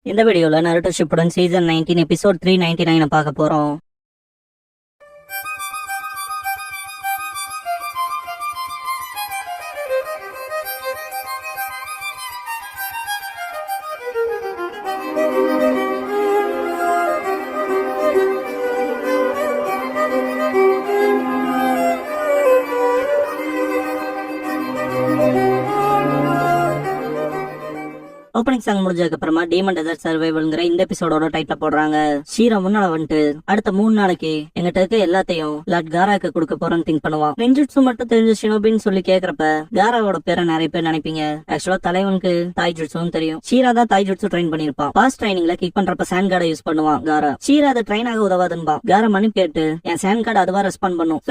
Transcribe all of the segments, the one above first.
இந்த வீடியோல Naruto Shippuden season 19 episode 399 பார்க்க போறோம். ஓப்பனிங் சாங் முடிஞ்சதுக்கு அப்புறமா டீமன் டெசர்ட் சர்வைவல்ங்கிற இந்த எபிசோடோட டைட்டில் போடுறாங்க. ஷீரா முன்னால வந்துட்டு அடுத்த 3 நாளைக்கு எங்கிட்ட இருக்க எல்லாத்தையும் லார்ட் காராக்கு கொடுக்க போறேன்னு திங்க் பண்ணுவான். நெஞ்சுட்சு மட்டும் தெரிஞ்ச ஷினோபின்னு சொல்லி கேக்குறப்ப காராவோட பேரை நிறைய பேர் நினைப்பீங்க. ஆக்சுவலா தலைவனுக்கு தாய் ஜுட்சுன்னு தெரியும். ஷீரா தான் தாய் ஜுட்சு ட்ரெயின் பண்ணிருப்பான். பாஸ் ட்ரைனிங்ல கிக் பண்றப்ப சேன் கார்டை யூஸ் பண்ணுவான் காரா. ஷீரா அதை ட்ரெயின் ஆக உதவாதுன்பா. காரா மணி கேட்டு என் சேன் கார்டு அதுவா ரெஸ்பாண்ட் பண்ணும்.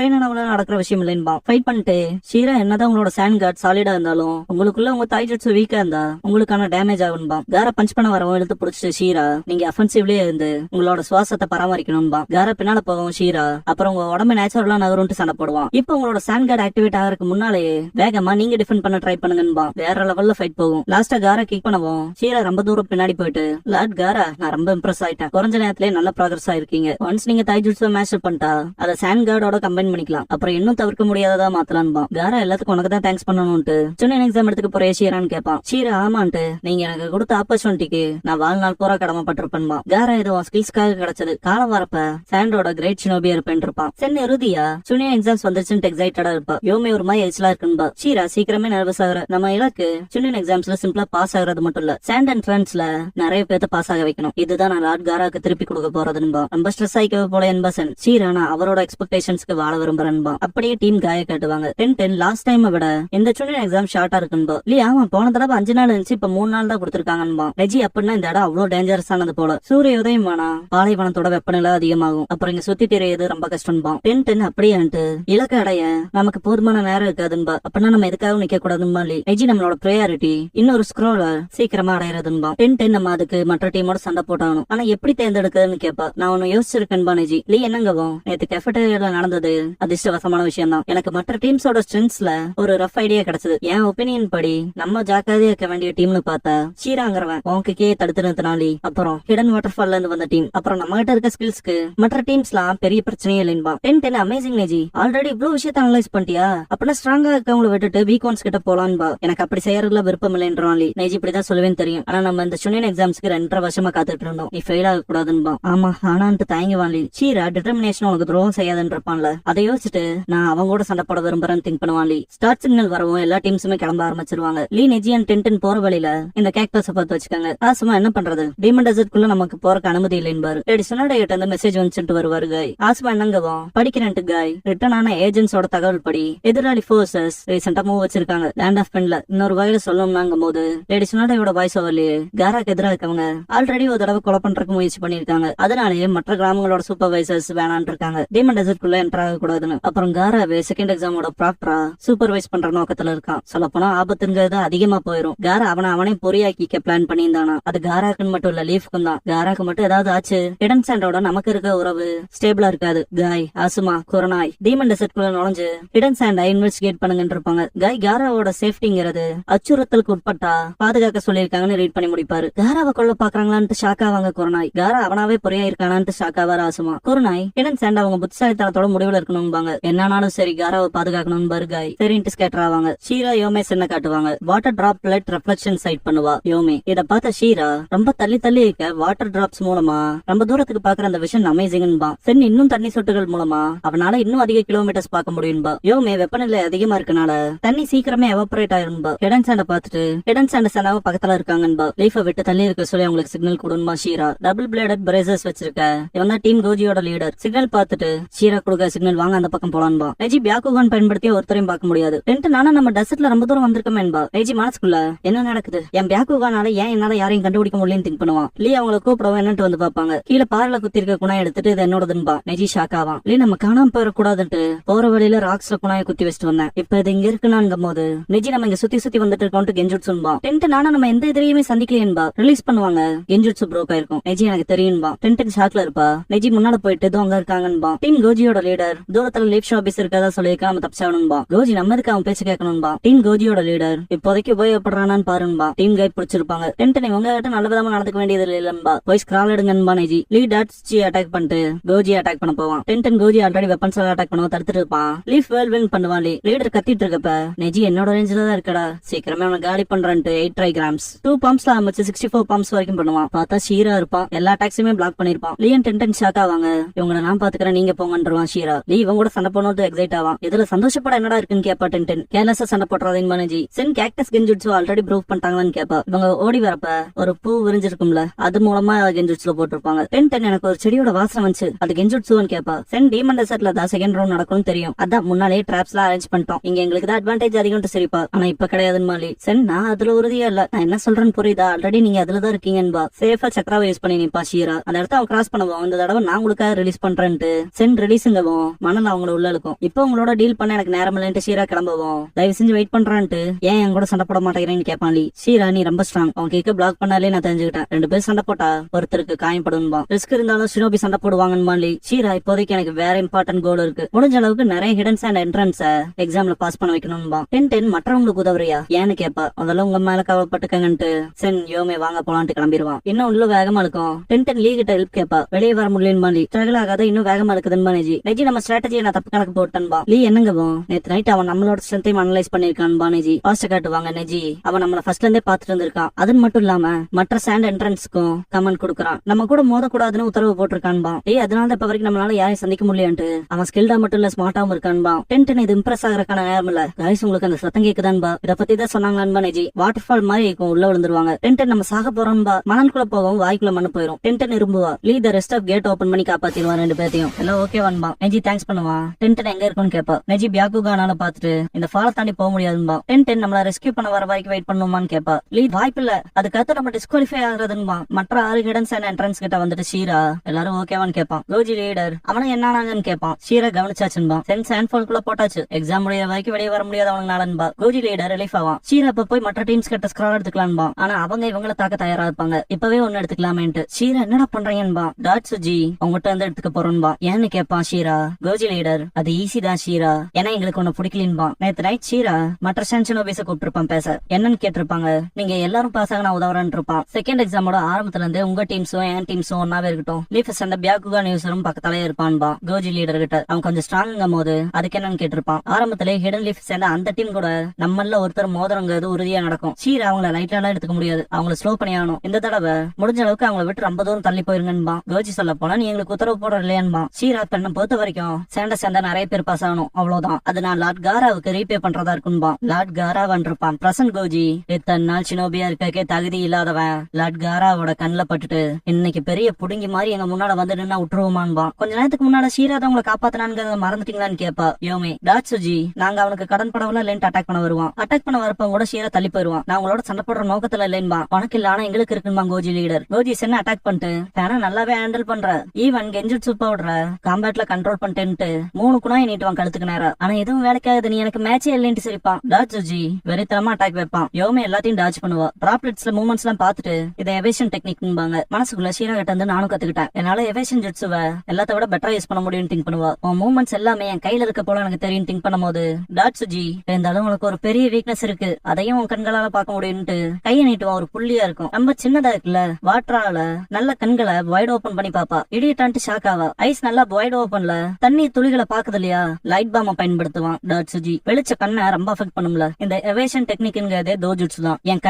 நடக்கிற விஷயம் இல்லைன்பா. ஃபைட் பண்ணிட்டு ஷீரா என்னதான் உங்களோட சேன் கார்டு சாலிடா இருந்தாலும் உங்களுக்குள்ள உங்க தாய் ஜுட்சு வீக்கா இருந்தா உங்களுக்கான டேமேஜ் ஆகும்பா. காரா பஞ்ச் பண்ண வரவும் எடுத்து புடிச்சிட்டு ஷீரா நீங்க அஃபென்சிவ்லயே இருந்து உங்களோட சுவாசத்தை பராமரிக்கணும்பா. காரா பின்னால போகவும் ஷீரா அப்புறம் உங்க உடம்பு நேச்சுரலா நகரும்ட்டு சண்டை போடுவான். இப்போ உங்களோட சான் கார்டு ஆக்டிவேட் ஆகிறதுக்கு முன்னாலேயே வேகமா நீங்க டிஃபெண்ட் பண்ண ட்ரை பண்ணுங்கன்பா. வேற லெவல்ல ஃபைட் போகும். லாஸ்டா காரா கிக் பண்ணவும் ஷீரா ரொம்ப தூரம் பின்னாடி போயிட்டு லார்ட் காரா நான் ரொம்ப இம்ப்ரெஸ் ஆயிட்டேன். குறைஞ்ச நேரத்திலே நல்ல ப்ராக்ரஸ் ஆயிருக்கீங்க. ஒன்ஸ் நீங்க தைஜுட்சு மேஸ்டர் பண்ணிட்டா அதை சான் கார்டோட கம்பைன் பண்ணிக்கலாம். அப்புறம் இன்னும் தவிர்க்க முடியாததா மாத்தலான்பா. காரா எல்லாத்துக்கும் உனக்கு தான் தேங்க்ஸ் பண்ணணும்ட்டு சின்ன எக்ஸாம் எடுத்துக்க போற ஷீரான்னு கேட்பான். ஷீரா ஆமான்ட்டு நீங்க எனக்கு கொடுத்த ஆப்பர்ச்சுனிட்டிக்கு நான் வாழ்நாள் பூரா கடமைப்பட்டிருப்பேன்பா. காரா ஏதோ ஸ்கில்ஸ்க்காக கிடைச்சது. காலம் வரப்ப சாண்டோட கிரேட் ஷினோபியா இருப்பேன் இருப்பான். சென்னை இறுதியா சுனியா எக்ஸாம்ஸ் வந்துச்சுன்னு எக்ஸைட்டடா இருப்பா. யோமே ஒரு மாதிரி எரிச்சலா இருக்குன்பா. ஷீரா சீக்கிரமே நர்வஸ் ஆகுற. நம்ம இலக்கு சுனியன் எக்ஸாம்ஸ்ல சிம்பிளா பாஸ் ஆகுறது மட்டும் இல்ல, சாண்ட் என்ட்ரன்ஸ்ல நிறைய பேர்த்த பாஸ் ஆக வைக்கணும். இதுதான் நான் லார்ட் காராக்கு திருப்பி கொடுக்க போறதுன்பா. ரொம்ப ஸ்ட்ரெஸ் ஆயிக்க போல என்பசன் ஷீரா நான் அவரோட எக்ஸ்பெக்டேஷன்ஸ்க்கு வாழ விரும்புறேன்பா. அப்படியே டீம் காய காட்டுவாங்க. 10 லாஸ்ட் டைம் விட இந்த சுனியன் எக்ஸாம் ஷார்ட்டா இருக்குன்பா. இல்லையா ஆமா போன தடவை 5 நாள் இருந்துச்சு, இப்ப 3 நாள் தான் கொடுத்திருக்காங்கன்பா. ரெஜி அப்படின்னா இந்த இடம் அவ்வளவு டேஞ்சரஸ் ஆனது போல. சூரிய உதயம் வேணா பாலைவனத்தோட வெப்பநிலை அதிகமாகும். அப்புறம் இங்க சுத்தி தெரியறது ரொம்ப கஷ்டம்பா. 10 அப்படியான்ட்டு இலக்கு அடைய நமக்கு போதுமான நேரம் இருக்காதுன்பா. அப்படின்னா நம்ம எதுக்காக நிக்க கூடாதுன்பா. ரெஜி நம்மளோட ப்ரையாரிட்டி இன்னொரு ஸ்க்ரோல சீக்கிரமா அடையறதுன்பா. 10 நம்ம அதுக்கு மற்ற டீமோட சண்டை போட்டாகணும். ஆனா எப்படி தேர்ந்தெடுக்கிறதுன்னு கேப்பா. நான் ஒன்னு யோசிச்சிருக்கேன்பா நெஜி. லீ என்னங்கவும் நேற்று கெஃபட்டேரியால நடந்தது அதிர்ஷ்டவசமான விஷயம் தான். எனக்கு மற்ற டீம்ஸோட ஸ்ட்ரென்த்ஸ்ல ஒரு ரஃப் ஐடியா கிடைச்சது. என் ஒப்பீனியன் படி நம்ம ஜாக்கிரதையா இருக்க வேண்டிய டீம்னு பார்த்தா ஷீராங்கிறவன் உனக்கே தடுத்து நிறுத்தினாலி. அப்புறம் ஹிடன் வாட்டர்ஃபால்ல இருந்து வந்த டீம். அப்புறம் நம்ம கிட்ட இருக்க ஸ்கில்ஸ்க்கு மற்ற டீம்ஸ்லாம் பெரிய பிரச்சனையே இல்லைன்பா. 10 அமேசிங் நெஜி. ஆல்ரெடி இவ்வளவு விஷயத்த அனலைஸ் பண்ணிட்டியா? அப்படின்னா ஸ்ட்ராங்கா இருக்கவங்களை விட்டுட்டு வீக் ஒன்ஸ் கிட்ட போலான்பா. எனக்கு அப்படி செய்யறதுல விருப்பம் இல்லைன்றான். நெஜி இப்படிதான் சொல்லுவேன்னு தெரியும். ஆனா நம்ம இந்த சுனியன் எக்ஸாம்ஸ்க்கு 2.5 வருஷமா காத்துட்டு இருந்தோம். நீ ஃபெயில் ஆக கூடாதுன்பா. ஆமா ஆனான்ட்டு தயங்குவான்லி. ஷீரா டிட்டர்மினேஷன் உனக்கு துரோகம் செய்யாதுன்னு இருப்பான்ல. அதை யோசிச்சுட்டு நான் அவங்க கூட சண்டை போட விரும்புறேன்னு திங்க் பண்ணுவான். ஸ்டார்ட் சிக்னல் வரவும் எல்லா டீம்ஸுமே கிளம்ப ஆரம்பிச்சிருவாங்க. லீ நெஜி அண்ட் 10 போற வழியில இந்த கேக்டஸ் பார்த்து வச்சுக்காங்க. ஆசுமா என்ன பண்றது, டீமன் டெசர்ட்குள்ள நமக்கு போறக்கு அனுமதி இல்லைன்பாரு. லேடி சொன்னாட கிட்ட அந்த மெசேஜ் வந்துட்டு வருவாரு. காய் ஆசுமா என்னங்கவும் படிக்கிறேன்ட்டு காய் ரிட்டர்ன் ஆன ஏஜென்ட்ஸோட தகவல் படி எதிராளி போர்சஸ் ரீசெண்டா மூவ் வச்சிருக்காங்க லேண்ட் ஆஃப் பென்ல. இன்னொரு வகையில சொல்லணும்னாங்கும் போது லேடி சொன்னாடையோட வாய்ஸ் ஓவர்லயே காராக்கு எதிராக இருக்கவங்க ஆல்ரெடி ஒரு தடவை கொலை பண்றதுக்கு முயற்சி பண்ணிருக்காங்க. அதனாலேயே மற்ற கிராமங்களோட சூப்பர்வைசர்ஸ் வேணான் இருக்காங்க டீமன் டெசர்ட்குள்ள என்டர் ஆக கூடாதுன்னு. அப்புறம் காராவே செகண்ட் எக்ஸாமோட ப்ராக்டரா சூப்பர்வைஸ் பண்ற நோக்கத்துல இருக்கான். சொல்ல போனா ஆபத்துங்கிறது அதிகமா போயிரும். காரா அவனே பொறியாக்கிக்க பிளான் பண்ணியிருந்தானா. அது காராக்குன்னு மட்டும் இல்ல லீஃப்க்கும் தான். காராக்கு மட்டும் ஏதாவது ஆச்சு ஹிடன் சாண்டோட நமக்கு இருக்க உறவு ஸ்டேபிளா இருக்காது. காய் ஆசுமா குரனாய் டீமன் டெசர்ட்குள்ள நுழைஞ்சு ஹிடன் சாண்டை இன்வெஸ்டிகேட் பண்ணுங்கன்னு இருப்பாங்க. காய் காராவோட சேஃப்டிங்கிறது அச்சுறுத்தலுக்கு உட்பட்டா பாதுகாக்க சொல்லியிருக்காங்கன்னு ரீட் பண்ணி முடிப்பாரு. காராவை கொள்ள பாக்குறாங்களான்ட்டு ஷாக் ஆவாங்க குரனாய். காரா அவனாவே பொறியா இருக்கானான்ட்டு ஷாக் ஆவாரு ஆசுமா. குரனாய் ஹிடன் சாண்ட் அவங்க புத்திசாலித்தனத்தோட முடிவுல இருக்கணும்பாங்க. என்னானாலும் சரி காராவை பாதுகாக்கணும் பாரு. காய் சரின்ட்டு ஸ்கேட்டர் ஆவாங்க. ஷீரா யோமே சின்ன காட்டுவாங்க. Water drop blood reflection side பண்ணுவா யோமே. இத பார்த்த ஷீரா ரொம்ப தள்ளி தள்ளி இருக்க வாட்டர் டிராப்ஸ் மூலமா ரொம்ப தூரத்துக்கு பாக்குற அந்த விஷன் அமேசிங்பா. சென் இன்னும் தண்ணி சொட்டுகள் மூலமா அவனால இன்னும் அதிக கிலோமீட்டர்ஸ் பார்க்க முடியும்பா. யோமே வெப்பநிலை அதிகமா இருக்கனால தண்ணி சீக்கிரமே எவாபரேட் ஆயிரும்பா. ஹிடன் சாண்ட பாத்துட்டு ஹிடன் சாண்ட் சனாவ பக்கத்துல இருக்காங்கன்பா. லீஃப விட்டு தள்ளி இருக்க சொல்லி அவங்களுக்கு சிக்னல் கொடுமா. ஷீரா டபுள் பிளேடட் பிரேசர்ஸ் வச்சிருக்க இவன் தான் டீம் கோஜியோட லீடர். சிக்னல் பார்த்துட்டு ஷீரா கொடுக்க சிக்னல் வாங்க அந்த பக்கம் போலான்பா. ரெஜி பியாக்குகான் பயன்படுத்தி ஒருத்தரையும் பார்க்க முடியாது. நானும் நம்ம டெசர்ட்ல ரொம்ப தூரம் வந்திருக்கோமேன்பா. ரெஜி மனசுக்குள்ள என்ன நடக்குது, என் பியாக்குகானால ஏன் என்னால யாரையும் கண்டுபிடிக்க முடியலன்னு திங்க் பண்ணுவான். லீ அவங்களை கூப்பிடவும் என்னட்டு வந்து பாப்பாங்க. கீழே பாறைல குத்தி இருக்க குணாய் எடுத்துட்டு இது என்னோடதுன்பா. நெஜி ஷாக் ஆவான். லீ நம்ம காணாம போயிடக்கூடாதுன்ட்டு போற வழியில ராக்ஸ்ல குணாயை குத்தி வச்சுட்டு வந்தேன். இப்ப இது இங்க இருக்குனாங்கும் போது நெஜி நம்ம இங்க சுத்தி வந்துட்டு இருக்கோம் கெஞ்சுட்சுன்பா. நானும் நம்ம எந்த எதிரையுமே சந்திக்கலையன்பா. ரிலீஸ் பண்ணுவாங்க. கெஞ்சுட்சு ப்ரோக் ஆயிருக்கும். நெஜி எனக்கு தெரியும்பா. ஷாக்ல இருப்பா. நெஜி முன்னால போயிட்டு அங்க இருக்காங்கன்பா. டீம் கோஜியோட லீடர் தூரத்துல லீப் ஆபீஸ் இருக்கதா சொல்லியிருக்கா. நம்ம தப்பிச்சாகணும்பா. கோஜி நம்ம இருக்கு அவன் பேச்சு கேட்கணும்பா. டீம் கோஜியோட லீடர் இப்போதைக்கு உபயோகப்படுறானான்னு பாருன்பா. டீம் கை போய் பிடிச்சிருப்பாங்க. டென்டன் இவங்க கிட்ட நல்ல விதமா நடந்துக்க வேண்டியது இல்லம்பா, போய் ஸ்கிரால் எடுங்கன்பா நெஜி. லீ டாட்ஸ் அட்டாக் பண்ணிட்டு கோஜி அட்டாக் பண்ண போவான். டென்டன் கோஜி ஆல்ரெடி வெப்பன்ஸ் அட்டாக் பண்ண தடுத்துட்டு இருப்பான். லீஃப் வேல் வின் பண்ணுவான். லீடர் கத்திட்டு இருக்கப்ப நெஜி என்னோட ரேஞ்சில தான் இருக்கடா, சீக்கிரமே அவனை காலி பண்றான்ட்டு 8 ட்ரை கிராம்ஸ் 2 பம்ப்ஸ்ல ஆரம்பிச்சு 64 பம்ப்ஸ் வரைக்கும் பண்ணுவான். பார்த்தா ஷீரா இருப்பான், எல்லா அட்டாக்ஸுமே பிளாக் பண்ணிருப்பான். லீன் டென்டன் ஷாக் ஆவாங்க. இவங்களை நான் பாத்துக்கிறேன் நீங்க போங்கன்றான் ஷீரா. லீ இவங்க கூட சண்டை போனது எக்ஸைட் ஆவான். இதுல சந்தோஷப்பட என்னடா இருக்குன்னு கேப்பா டென்டன். கேர்லெஸ்ஸா சண்டை போடுறாதீங்க நெஜி. சென் கேக்டஸ் கெஞ்சுட்ஸு ஆல்ரெடி ப்ரூவ் பண்ணிட்டாங்களான்னு கேப்பா. இவங்க ஓடி வரப்ப ஒரு பூ விரிஞ்சிருக்கும்ல, அது மூலமா கெஞ்சுட்ஸ்ல போட்டிருப்பாங்க. டென்டன் எனக்கு ஒரு செடியோட வாசனை வந்துச்சு, அது கெஞ்சுட்ஸுன்னு கேப்பா. சென் டீமன் டெசர்ட்ல தான் செகண்ட் ரவுண்ட் நடக்கும்னு தெரியும், அதான் முன்னாலே டிராப்ஸ் எல்லாம் அரேஞ்ச் பண்ணிட்டோம், இங்க எங்களுக்கு தான் அட்வான்டேஜ் அதிகம் சரிப்பா, ஆனா இப்ப கிடையாதுன்னு மாலி. சென் நான் அதுல உறுதியா இல்ல, நான் என்ன சொல்றேன்னு புரியுதா, ஆல்ரெடி நீங்க அதுலதான் இருக்கீங்கன்பா. சேஃபா சக்கராவை யூஸ் பண்ணி நிப்பா ஷீரா. அந்த இடத்த அவன் கிராஸ் பண்ணுவோம், இந்த தடவை நான் உங்களுக்காக ரிலீஸ் பண்றேன்ட்டு சென் ரிலீஸுங்கவும் மணல் அவங்கள உள்ள இருக்கும். இப்போ உங்களோட டீல் பண்ண எனக்கு நேரம் இல்லைன்ட்டு ஷீரா கிளம்புவோம். தயவு செஞ்சு வெயிட் பண்றான்ட்டு ஏன் என் கூட சண்டை போட மாட்டேங்கிறேன்னு கேட்பான் லீ. ஷீரா நீ ரொம்ப ஸ்ட்ராங், அவன் கேக்க பிளாக் பண்ணாலே நான் தெரிஞ்சுக்கிட்டேன், 2 பேர் சண்டை போட்டா ஒருத்தருக்கு காயப்படும்பா, ரிஸ்க் இருந்தாலும் ஷினோபி சண்டை போடுவாங்கன்னு லீ. ஷீரா இப்போதைக்கு எனக்கு வேற இம்பார்ட்டன்ட் கோல் இருக்கு, முடிஞ்ச அளவுக்கு நிறைய ஹிடன்ஸ் அண்ட் என்ட்ரன்ஸ் எக்ஸாம்ல பாஸ் பண்ண வைக்கணும்பா. டென் மற்றவங்களுக்கு உதவுறியா ஏன்னு கேப்பா. அதெல்லாம் உங்க மேல கவலைப்பட்டுக்கங்கன்ட்டு சென் யோமே வாங்க போலான்ட்டு கிளம்பிடுவான். இன்னும் உள்ள வேகமா இருக்கும். டென் லீ கிட்ட ஹெல்ப் கேப்பா. வெளியே வர முடியலன்னு லீ. ஸ்ட்ரகிள் ஆகாத இன்னும் வேகமா இருக்குதுன்னு நெஜி. நெஜி நம்ம ஸ்ட்ராட்டஜியை நான் தப்பு கணக்கு போட்டேன்பா. லீ என்னங்கவும் நேத்து நைட் அவன் நம்மளோட ஸ்ட்ரென்த்தையும் அனலைஸ் பண்ணிருக்கான்பா நெஜி. பாஸ்ட் காட்டுவாங்க நெஜி. அவன் நம்மள ஃபர்ஸ்ட்ல இருந்தே பாத்துட்டு இருந்திருக்கான். அது மட்டும் இல்லாம மற்ற சாண்ட் என்ட்ரன்ஸ்க்கும் கமெண்ட் கொடுக்கறான், நம்ம கூட மோதக்கூடாதுன்னு உத்தரவு போட்டிருக்கான்பா. அதனால இப்ப வரைக்கும் நம்மளால யாரையும் சந்திக்க முடியலன்ட்டு அவன் ஸ்கில்டா மட்டும் இல்ல ஸ்மார்ட்டாவும் இருக்கான்பா. டென் இது இம்ப்ரெஸ் ஆகிறக்கான நேரம் இல்ல கைஸ், உங்களுக்கு அந்த சத்தம் கேக்குதான்பா, இத பத்தி தான் சொன்னாங்கன்பா நெஜி. வாட்டர் ஃபால் மாதிரி இருக்கும், உள்ள விழுந்துருவாங்க. டென் நம்ம சாக போறோம்பா. மணலுக்குள்ள போகவும் வாய்க்குள்ள மண்ணு போயிரும். டென் இரும்புவா. Lee the rest of gate open பண்ணி காப்பாத்திடுவான் 2 பேத்தையும். எல்லாம் ஓகேவான்பா. நெஜி தேங்க்ஸ் பண்ணுவான். டென் எங்க இருக்குன்னு கேப்பா. நெஜி பியாக்குகானால பாத்துட்டு இந்த ஃபாலை தாண்டி போக முடியாதுன்பா. டென் நம்மள ரெஸ்கியூ பண்ண வர வரைக்கும் வெயிட் பண்ணுமான்னு கேப்பா. லீ வாய்ப்பில்ல, அதுக்கடுத்து நம்ம டிஸ்குவாலிஃபை ஆகுறதுன்பா. மற்ற 6 ஹிடன்ஸ் அண்ட் என்ட்ரன்ஸ் கிட்ட வந்துட்டு ஷீரா எல்லாரும் ஓகேவான்னு கேப்பான். கோஜி லீடர் அவனும் என்னானாங்கன்னு கேப்பான். ஷீரா கவனிச்சாச்சுன்பா. சென் சாண்ட்ஃபால்குள்ள போட்டாச்சு, எக்ஸாம் முடிய வரைக்கும் வெளியே வர முடியாது அவனுக்கு நாளன்பா. கோஜி லீடர் ரிலீஃப் ஆவான். ஷீரா இப்ப போய் மற்ற டீம்ஸ் கிட்ட ஸ்க்ரால் எடுத்துக்கலான்பா. ஆனா அவங்க இவங்கள தாக்க தயாரா இருப்பாங்க, இப்பவே ஒன்னு எடுத்துக்கலாமேன்ட்டு. ஷீரா என்னடா பண்றீங்கன்பா. டாட்சுஜி உங்ககிட்ட இருந்து எடுத்துக்க போறோன்பா. ஏன்னு கேப்பான் ஷீரா. கோஜி லீடர் அது ஈஸி தான் ஷீரா, ஏன்னா எங்களுக்கு ஒன்னு பிடிக்கலின்பா. நேத்து நைட் ஷீரா மற்ற ஷான்ஷினோபிஸ கூப்பிட்டிருப்பான் பேச. என்னன்னு கேட்டிருப்பாங்க. நீங்க எல்லாரும் பாஸ் ஆக நான் உதவுறேன்னு இருப்பான். செகண்ட் எக்ஸாமோட ஆரம்பத்துல இருந்து உங்க டீம்ஸும் என் டீம்ஸும் ஒன்னாவே இருக்கட்டும். லீஃபஸ் அந்த பியாக்குகா நியூஸரும் பக்கத்தாலே இருப்பான்பா. கோஜி லீடர் கிட்ட அவன் கொஞ்சம் ஸ்ட்ராங்கும் போது அதுக்கு என்னன்னு கேட்டிருப்பான். ஆரம்பத்திலே ஹிடன் லீஃப் சேர்ந்த அந்த டீம் கூட நம்மள ஒருத்தர் மோதிரங்கிறது உறுதியா நடக்கும். ஷீரா அவங்கள லைட்ல எல்லாம் எடுத்துக்க முடியாது, அவங்கள ஸ்லோ பண்ணி ஆகணும். இந்த தடவை முடிஞ்ச அளவுக்கு அவங்கள விட்டு ரொம்ப தூரம் தள்ளி போயிருங்கன்பா. கோஜி சொல்ல போனா நீ எங்களுக்கு உத்தரவு போட இல்லையான்பா. ஷீரா பெண்ணை பொறுத்த வரைக்கும் சேர்ந்த நிறைய பேர் பாஸ் ஆகணும், அவ்வளவுதான். அது நான் லார்ட் காராவுக்கு ரீபே பண்றதா இருக்குன்பா. லார்ட் காராவன் இருப்பான். பிரசன்ட் கோஜி இத்தனை நாள் சினோபியா இருக்கே தகுதி இல்லாதவன் லார்ட் காராவோட கண்ணுல பட்டுட்டு இன்னைக்கு பெரிய புடுங்கி மாதிரி எங்க முன்னால வந்து நின்னா விட்டுருவோமான்பா. கொஞ்ச நேரத்துக்கு முன்னால ஷீரா தான் உங்களை காப்பாத்தினான்னு மறந்துட்டீங்களான்னு கேப்பா. யோமே டாட்சுஜி நாங்க அவனுக்கு கடன் படவுல இல்லைன்னு அட்டாக் பண்ண வருவான். அட்டாக் பண்ண வரப்ப கூட ஷீரா தள்ளி போயிருவான். நான் உங்களோட சண்டை போடுற நோக்கத்துல இல்லைன்பா. உனக்கு இல்ல ஆனா எங்களுக்கு இருக்குன்பா. கோஜி லீடர் கோஜி சென்ன அட்டாக் பண்ணிட்டு பேனா நல்லாவே ஹேண்டில் பண்ற, ஈவன் கெஞ்சுட்சு பவுடர காம்பேட்ல கண்ட்ரோல் பண்ணிட்டு 3 குணாய் நீட்டுவான் கழுத்துக்கு நேரா. ஆனா எதுவும் வேலைக்காகுது, நீ எனக்கு மேட்சே இல்லைன்னு சிரிப்பான். டாட்சுஜி வெறித்தனமா அட்டாக் வைப்பான். யோமே எல்லாத்தையும் டாச் பண்ணுவா. டிராப்லெட்ஸ்ல மூவ்மெண்ட்ஸ் எல்லாம் பாத்துட்டு இதை எவேஷன் டெக்னிக்பாங்க. மனசுக்குள்ள ஷீரா கிட்ட இருந்து நானும் கத்துக்கிட்டேன். என்னால எவேஷன் ஜெட்ஸுவ எல்லாத்த விட பெட்டரா யூஸ் பண்ண முடியும்னு திங்க் பண்ணுவா. உன் மூவ்மெண்ட்ஸ் எல்லாமே என் கையில இருக்க போல எனக்கு தெரியும் திங்க் பண்ணும் போது டாட்சுஜி இருந்தாலும் உனக்கு ஒரு பெரிய வீக்னஸ் இருக்கு, அதையும் உன் கண்களால பாக்க முடியும்ட்டு கையை நீட்டுவான். ஒரு புள்ளியா இருக்கும், ரொம்ப சின்னதா இருக்குல்ல. வாட்டரால நல்ல கண்களை வைட் ஓபன் பண்ணி பாப்பா. இடியட்டான்ட்டு ஷாக் ஆவா. ஐஸ் நல்லா வைட் ஓபன்ல தண்ணி துளிகளை பாக்குது இல்லையா, லைட் பாம பயன்படுத்துவான். டாட்சுஜி வெளிச்ச கண்ணை ரொம்ப அஃபெக்ட் பண்ணும்ல. இந்த எவேஷன் டெக்னிக்ங்கிறதே தோஜுட்சு தான். என்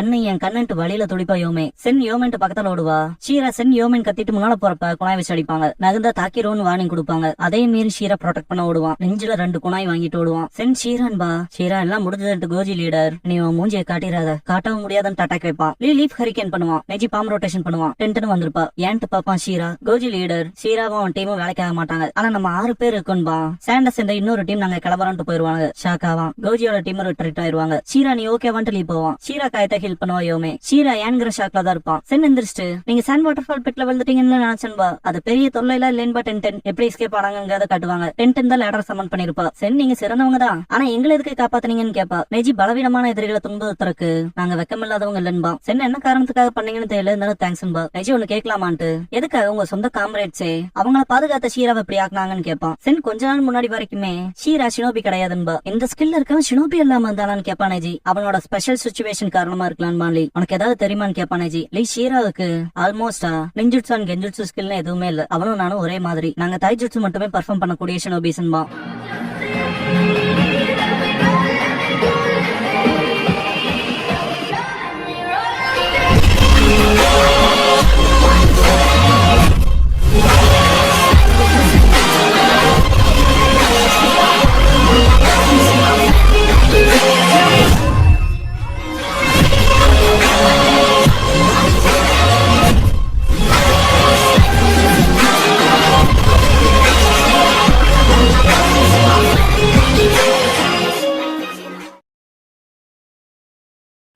கண்ணுட்டு வழியில துடிப்பா யோமே. சென் யோமென்ட்டு பக்கத்துல ஓடுவா. ஷீரா சென் யோமென் கத்திட்டு முன்னால போறப்ப குணாய் வச்சு அடிப்பாங்க. நகர்ந்தா தாக்கிரோன்னு வார்னிங் கொடுப்பாங்க. அதே மீறி ஷீரா ப்ரொடெக்ட் பண்ண ஓடுவான். நெஞ்சில 2 குணாய் வாங்கிட்டு ஓடுவான். சென் ஷீரான்பா. ஷீரா எல்லாம் முடிஞ்சதுட்டு கோஜி லீடர் நீ உன் மூஞ்சியை காட்டிடாத, காட்டவும் முடியாதுன்னு அட்டாக் வைப்பான். லீஃப் ஹரிகேன் பண்ணுவான். நெஜி பாம் ரொட்டேஷன் பண்ணுவான். டென்டன் வந்திருப்பா. ஏன்ட்டு பாப்பான் ஷீரா. கோஜி லீடர் ஷீராவும் அவன் டீமும் வேலைக்காக மாட்டாங்க, ஆனா நம்ம 6 பேர் இருக்குன்பா. சாண்டஸ் இந்த இன்னொரு டீம் நாங்க கிளம்புறோம்ட்டு போயிருவாங்க. ஷாக் ஆவான். கோஜியோட டீம் ரிட்ரீட் ஆயிருவாங்க. ஷீரா நீ ஓகேவான்ட்டு லீவ் போவான். ஷீரா காயத்தை ஹெல்ப் பண்ணுவா யோமே. ஷீரா ஏன்கிற ஷாக்ல தான் இருப்பான். சென் எந்திரிச்சிட்டு நீங்க சாண்ட் வாட்டர் ஃபால் பிட்ல விழுந்துட்டீங்கன்னு நினைச்சன்பா. அது பெரிய தொல்லையில இல்லைன்பா. டென்டன் எப்படி எஸ்கேப் ஆனாங்கிறத காட்டுவாங்க. டென்டன் தான் லேடர் சமன் பண்ணிருப்பா. சென் நீங்க சிறந்தவங்க தான், ஆனா எங்களை எதுக்கு காப்பாத்துனீங்கன்னு கேப்பா. நெஜி பலவீனமான எதிரிகளை துன்புறுத்தறக்கு நாங்க வெக்கமில்லாதவங்க இல்லன்பா. சென் என்ன காரணத்துக்காக பண்ணீங்கன்னு தெரியல, இருந்தாலும் தேங்க்ஸ்ன்பா. நெஜி ஒண்ணு கேட்கலாமான்ட்டு எதுக்காக உங்க சொந்த காம்ரேட்ஸே அவங்கள பாதுகாத்த ஷீராவை எப்படி ஆக்குனாங்கன்னு கேப்பான். சென் கொஞ்ச நாள் முன்னாடி வரைக்குமே ஷீரா ஷினோபி கிடையாதுன்பா. இந்த ஸ்கில் இருக்கவன் ஷினோபி இல்லாம இருந்தானான்னு கேப்பா. நெஜி அவனோட ஸ்பெஷல் சிச்சுவேஷன் காரணமா இருக்கலாம். நண்பான் லீ. உனக்கு ஏதாவது தெரியுமான்னு கேட்பானே ஜி. லீ ஷீராவுக்கு ஆல்மோஸ்டா நிஞ்சுட்சு அண்ட் கெஞ்சுட்சு ஸ்கில்னு எதுவுமே இல்ல. அவனும் நானும் ஒரே மாதிரி. நாங்க தைஜுட்சு மட்டுமே பர்ஃபார்ம் பண்ணக்கூடிய ஷினோபிஸ்ன்பா.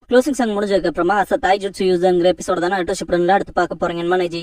க்ளோசிங் சாங் முடிஞ்சதுக்கு அப்புறமா தாய் ஜுட்சு யூஸ்ங்கிற எபிசோட தானே அடுத்து பார்க்க போறீங்க மனேஜி.